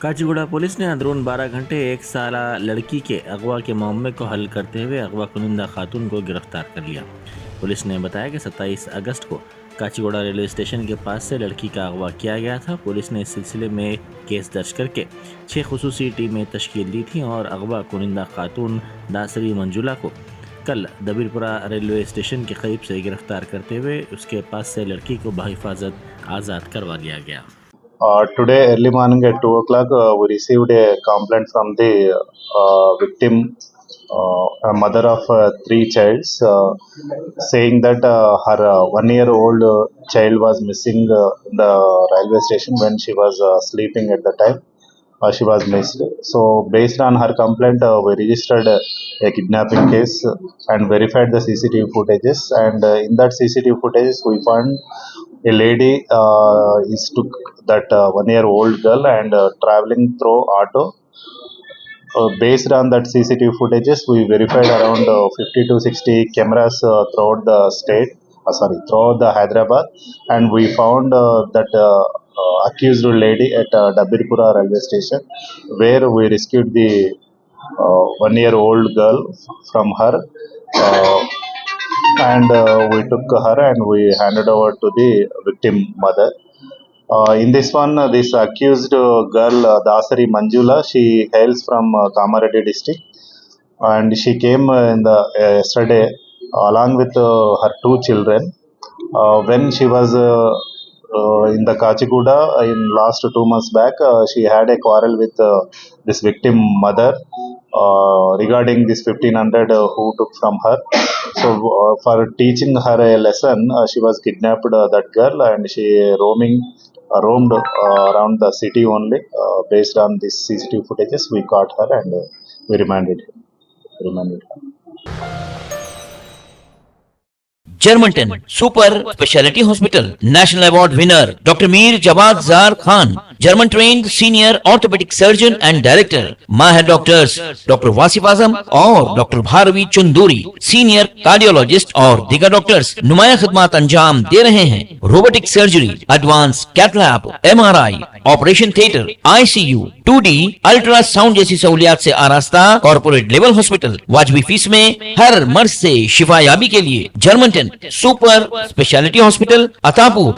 Kacheguda police ने अंदरून 12 घंटे एक साला लड़की के अगवा के मामले को हल करते हुए अगवा कुनिंदा खातून को गिरफ्तार कर लिया। पुलिस ने बताया कि 27 अगस्त को काचीगुड़ा रेलवे स्टेशन के पास से लड़की का अगवा किया गया था। पुलिस ने इस सिलसिले में केस दर्ज करके 6 खुसूसी टीमें तश्कील दी थी और अगवा कुनिंदा खातून दासरी मंजुला को कल दबीरपुरा रेलवे स्टेशन के करीब से गिरफ्तार करते हुए उसके पास से लड़की को बहिफाजत आज़ाद करवा लिया गया। Today early morning at 2 o'clock, we received a complaint from the victim, a mother of 3 childs, saying that her 1-year-old child was missing in the railway station when she was sleeping at the time. She was missed. So, based on her complaint, we registered a kidnapping case and verified the CCTV footages. And in that CCTV footages, we found a lady took that 1-year-old girl and traveling through auto. Based on that CCTV footages, we verified around 50 to 60 cameras throughout the state, throughout the Hyderabad, and we found that accused lady at Dabirpura railway station, where we rescued the 1-year-old girl from her. And we took her and we handed over to the victim mother. In this one, this accused girl, Dasari Manjula, she hails from Kamareddy district, and she came in the yesterday along with her 2 children. When she was in the Kachiguda in last 2 months back, she had a quarrel with this victim mother regarding this 1500 who took from her. So for teaching her a lesson, she was kidnapped, that girl, and she roamed around the city only. Based on this CCTV footages, we caught her and we remanded her. Germanten super speciality hospital national award winner doctor Mir Jawad Zar Khan, German trained senior orthopaedic surgeon and director, माहिर doctors doctor Wasif Azam और doctor Bharvi Chanduri, senior cardiologist और दीगर doctors नुमाया खिदमत अंजाम दे रहे हैं। Robotic surgery, advance cath lab, MRI, operation theatre, ICU, 2D ultrasound जैसी सहूलियात से आरास्ता कॉर्पोरेट लेवल हॉस्पिटल, वाजबी फीस में हर मर्ज से शिफायाबी के लिए Germanton super speciality hospital, Attapur.